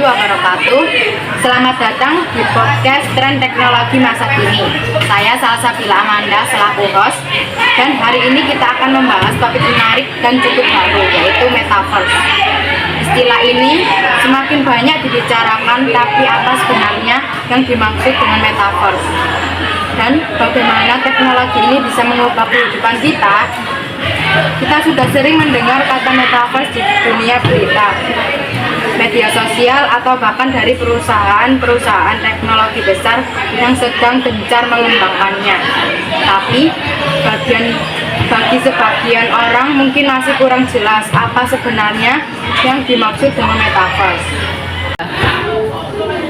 wabarakatuh. Selamat datang di podcast Tren Teknologi Masa Kini. Saya Salsabila Amanda selaku host, dan hari ini kita akan membahas topik menarik dan cukup baru, yaitu Metaverse. Istilah ini semakin banyak dibicarakan, tapi apa sebenarnya yang dimaksud dengan Metaverse? Dan bagaimana teknologi ini bisa mengubah kehidupan kita? Kita sudah sering mendengar kata Metaverse di dunia berita, media sosial, atau bahkan dari perusahaan-perusahaan teknologi besar yang sedang gencar mengembangkannya. Tapi bagi sebagian orang mungkin masih kurang jelas apa sebenarnya yang dimaksud dengan Metaverse.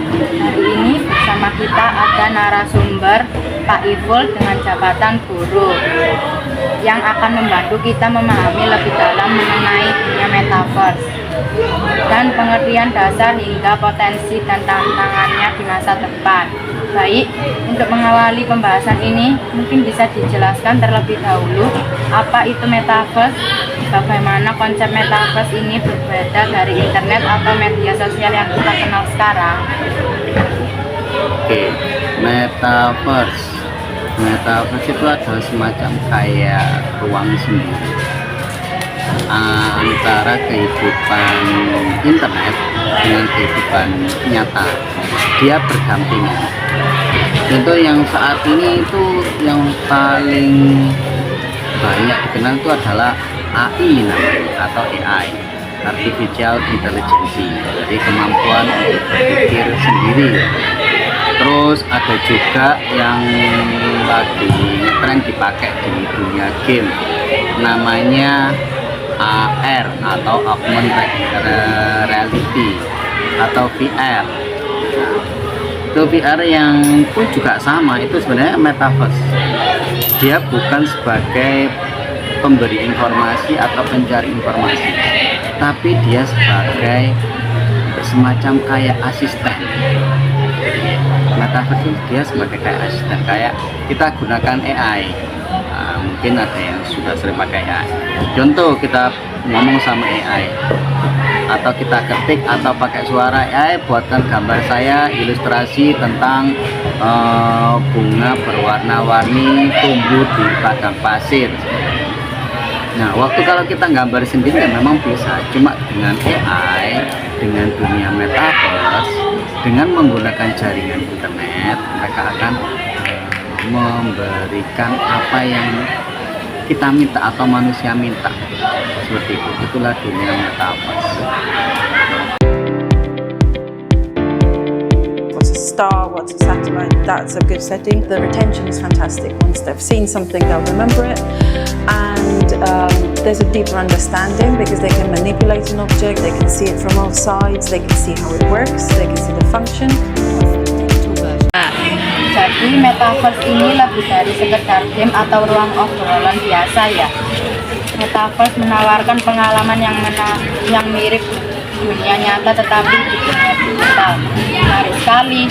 Hari ini bersama kita ada narasumber Pak Iful dengan jabatan guru yang akan membantu kita memahami lebih dalam mengenai dunia Metaverse dan pengertian dasar hingga potensi dan tantangannya di masa depan. Baik, untuk mengawali pembahasan ini, mungkin bisa dijelaskan terlebih dahulu apa itu Metaverse, bagaimana konsep Metaverse ini berbeda dari internet atau media sosial yang kita kenal sekarang. Oke, Metaverse itu adalah semacam kayak ruang sendiri antara kehidupan internet dengan kehidupan nyata. Dia berdampingan. Tentu yang saat ini itu yang paling banyak dikenal itu adalah AI namanya, atau AI, Artificial Intelligence. Jadi kemampuan untuk berpikir sendiri. Terus ada juga yang lagi ngetren dipakai di dunia game, namanya AR atau Augmented Reality atau VR. Itu VR yang pun juga sama, itu sebenarnya Metaverse. Dia bukan sebagai pemberi informasi atau pencari informasi, tapi dia sebagai semacam kayak asisten. Metaverse dia sebagai kayak asisten, kayak kita gunakan AI. Mungkin ada yang sudah sering pakai AI. Contoh, kita ngomong sama AI, atau kita ketik atau pakai suara AI, buatkan gambar saya ilustrasi tentang bunga berwarna-warni tumbuh di padang pasir. Nah, waktu kalau kita gambar sendiri ya memang bisa, cuma dengan AI, dengan dunia Metaverse, dengan menggunakan jaringan internet, mereka akan memberikan apa yang kita minta atau manusia minta. Seperti itu, itulah dunia Metaverse. What's a star, what's a satellite, that's a good setting. The retention is fantastic. Once they've seen something, they'll remember it. And there's a deeper understanding because they can manipulate an object, they can see it from all sides, they can see how it works, they can see the function. Jadi Metaverse ini lebih dari sekedar game atau ruang obrolan biasa ya. Metaverse menawarkan pengalaman yang mirip dunia nyata tetapi di dunia digital. Menarik sekali.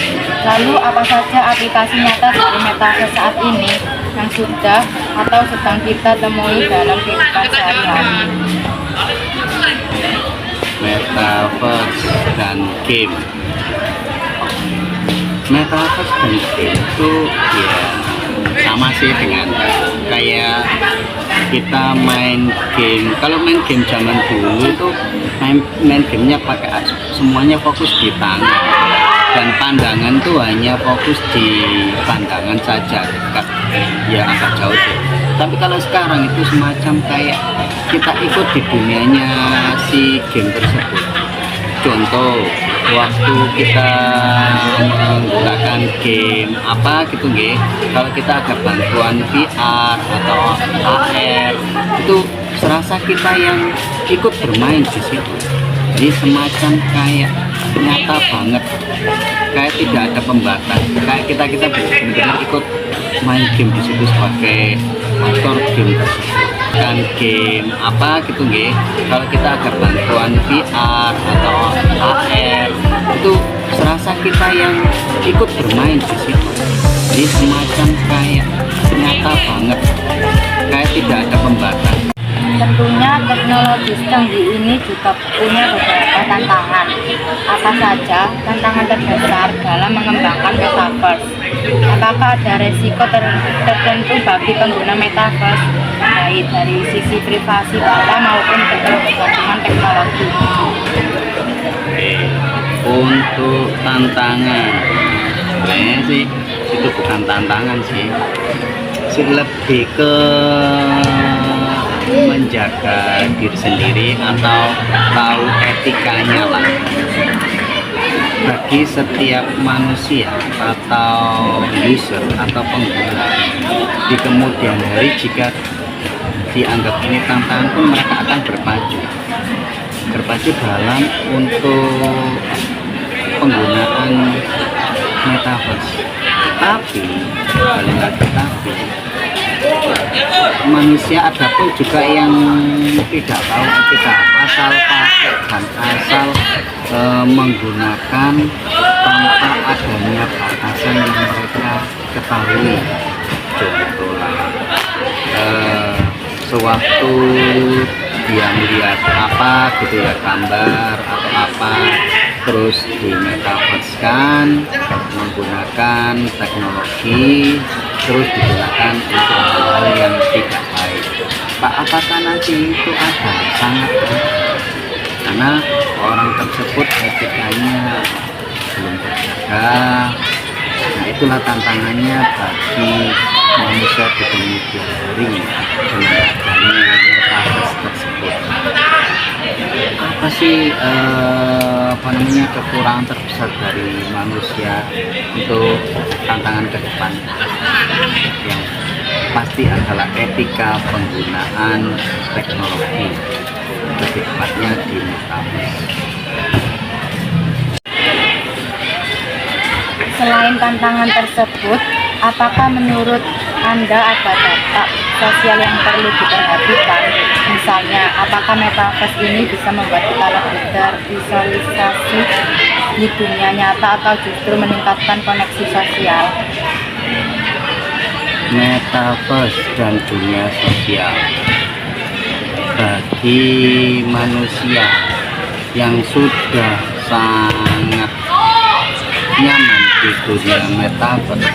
Lalu apa saja aplikasi nyata dari Metaverse saat ini yang sudah atau sedang kita temui dalam kehidupan sehari-hari? Metaverse dan game. Metaverse dan game itu ya sama sih dengan kayak kita main game. Kalau main game zaman dulu itu main gamenya pakai semuanya fokus di tangan, dan pandangan tuh hanya fokus di pandangan saja, dekat ya agak jauh tuh. Tapi kalau sekarang itu semacam kayak kita ikut di dunianya si game tersebut. Contoh, waktu kita menggunakan game apa gitu nggih, kalau kita ada bantuan VR atau AR, itu serasa kita yang ikut bermain di situ. Jadi semacam kayak nyata banget, kayak tidak ada pembatas, kayak kita benar-benar ikut main game di situ sebagai aktor game tersebut. Dan game apa gitu nggih, kalau kita ada bantuan VR atau AR, itu serasa kita yang ikut bermain di situ. Jadi semacam kayak nyata banget, kayak tidak ada pembatas. Tentunya teknologi canggih ini juga punya beberapa tantangan. Apa saja tantangan terbesar dalam mengembangkan metaverse? Apakah ada resiko tertentu bagi pengguna metaverse, baik dari sisi privasi data maupun ketergantungan teknologi? Oke, untuk tantangan, sebenarnya sih itu bukan tantangan sih, lebih ke menjaga diri sendiri atau tahu etikanya lah. Bagi setiap manusia atau user atau pengguna di kemudian hari, jika dianggap ini tantangan pun mereka akan berpacu dalam untuk penggunaan metaverse. Tapi manusia ada pun juga yang tidak tahu etika, asal pakai dan asal menggunakan tanpa adanya batasan yang mereka ketahui. Contohlah sewaktu dia melihat apa gitu ya, gambar atau apa, terus di metaverse-kan menggunakan teknologi, terus digunakan untuk hal yang tidak baik. Apakah nanti itu ada? Sangat, karena orang tersebut etikanya belum terjaga. Nah, itulah tantangannya bagi manusia di kemudian hari dengan adanya metaverse tersebut. Apa sih kekurangan terbesar dari manusia untuk tantangan ke depan? Yang pasti adalah etika penggunaan teknologi, lebih tepatnya di metaverse. Selain tantangan tersebut, apakah menurut Anda ada dampak sosial yang perlu diperhatikan? Misalnya, apakah metaverse ini bisa membuat kita lebih tervisualisasi di dunia nyata atau justru meningkatkan koneksi sosial? Metaverse dan dunia sosial bagi manusia yang sudah sangat nyaman di dunia metaverse,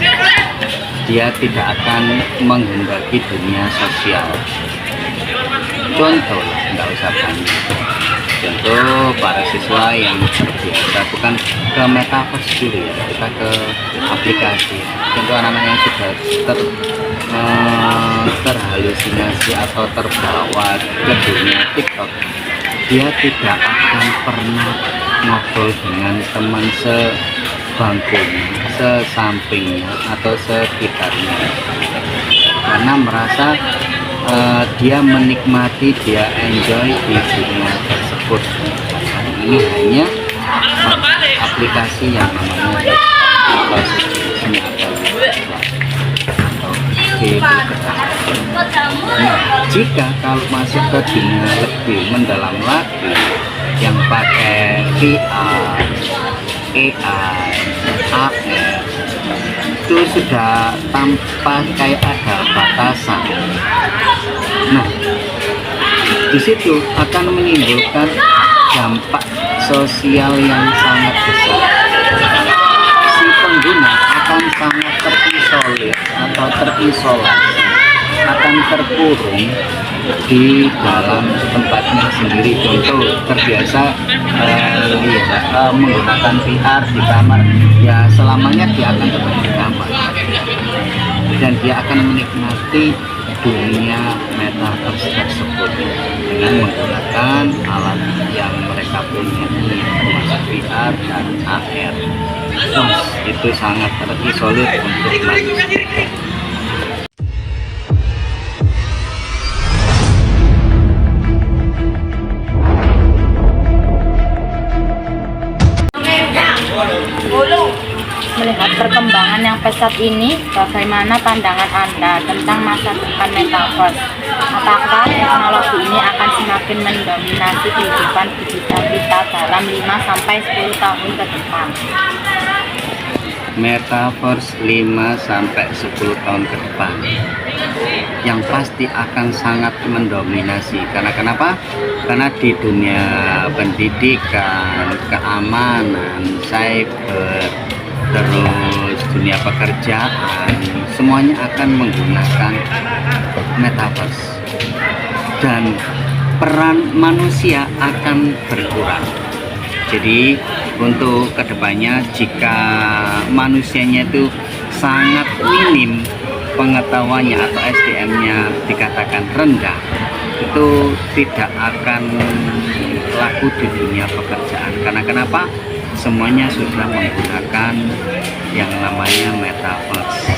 dia tidak akan menghendaki dunia sosial. Contoh, nggak usah banyak. Contoh para siswa yang terbiasa bukan ke metaverse dulu ya, kita ke aplikasi. Contoh anak-anak yang sudah terhalusinasi atau terbawa ke dunia TikTok, dia tidak akan pernah ngobrol dengan teman sebangkunya, sesampingnya atau sekitarnya, karena merasa dia menikmati, dia enjoy di dunia tersebut. Ini hanya aplikasi yang namanya jika kalau masuk ke dunia lebih mendalam lagi yang pakai VR, AI, AR, itu sudah tanpa kayak ada batasan. Nah, di situ akan menimbulkan dampak sosial yang sangat besar. Si pengguna akan sangat terisolir atau terisolasi, akan terkurung di dalam tempatnya sendiri. Contoh, terbiasa menggunakan VR di kamar, ya selamanya dia akan tetap di kamar dan dia akan menikmati dunia metaverse tersebut dengan menggunakan alat yang mereka punya, termasuk VR dan AR. Itu sangat terisolir untuk manusia. Melihat perkembangan yang pesat ini, bagaimana pandangan Anda tentang masa depan metaverse? Apakah teknologi ini akan semakin mendominasi kehidupan digital kita dalam 5-10 tahun ke depan? Metaverse 5-10 tahun ke depan. yang pasti akan sangat mendominasi. Karena kenapa? Karena di dunia pendidikan, keamanan, cyber, terus dunia pekerjaan, semuanya akan menggunakan metaverse, dan peran manusia akan berkurang. Jadi untuk kedepannya, jika manusianya itu sangat minim pengetahuannya atau SDM-nya dikatakan rendah, itu tidak akan laku di dunia pekerjaan. Karena kenapa? Semuanya sudah menggunakan yang namanya metaverse.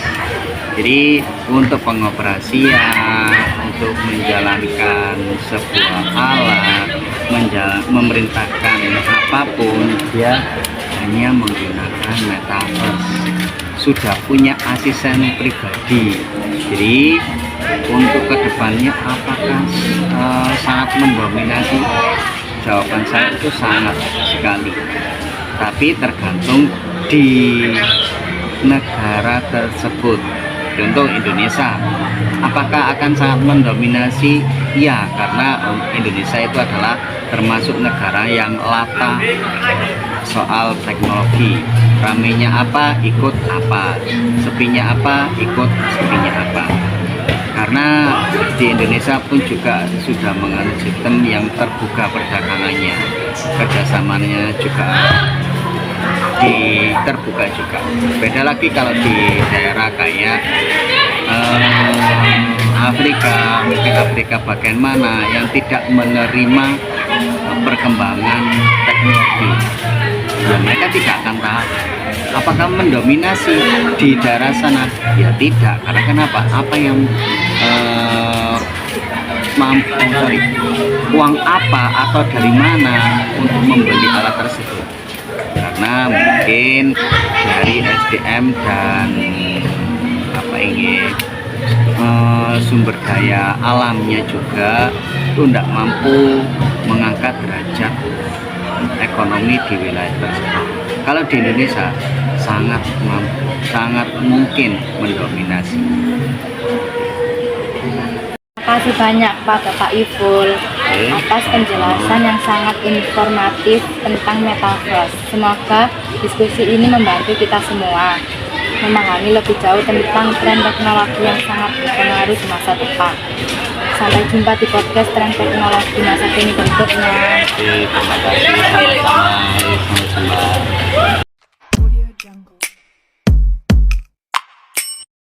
Jadi untuk pengoperasian, untuk menjalankan sebuah alat, memerintahkan apapun, dia hanya menggunakan metaverse. Sudah punya asisten pribadi. Jadi untuk kedepannya apakah sangat mendominasi? Jawaban saya itu sangat sekali. Tapi tergantung di negara tersebut. Contoh Indonesia, apakah akan sangat mendominasi? Ya, karena Indonesia itu adalah termasuk negara yang latah soal teknologi. Ramenya apa, ikut apa. Sepinya apa, ikut sepinya apa. Karena di Indonesia pun juga sudah menganut sistem yang terbuka perdagangannya. Kerjasamanya juga terbuka juga. Beda lagi kalau di daerah kayak Afrika, mungkin Afrika bagian mana yang tidak menerima perkembangan teknologi, ya mereka tidak akan tahu apakah mendominasi di daerah sana. Ya tidak, karena kenapa? Apa yang uang apa atau dari mana untuk membeli alat tersebut? Karena mungkin dari SDM dan sumber daya alamnya juga itu tidak mampu mengangkat derajat ekonomi di wilayah tersebut. Kalau di Indonesia sangat mampu, sangat mungkin mendominasi. Terima kasih banyak Pak Bapak Iful atas penjelasan yang sangat informatif tentang metaverse. Semoga diskusi ini membantu kita semua memahami lebih jauh tentang tren teknologi yang sangat berpengaruh di masa depan. Sampai jumpa di podcast tren teknologi masa kini berikutnya. Terima kasih.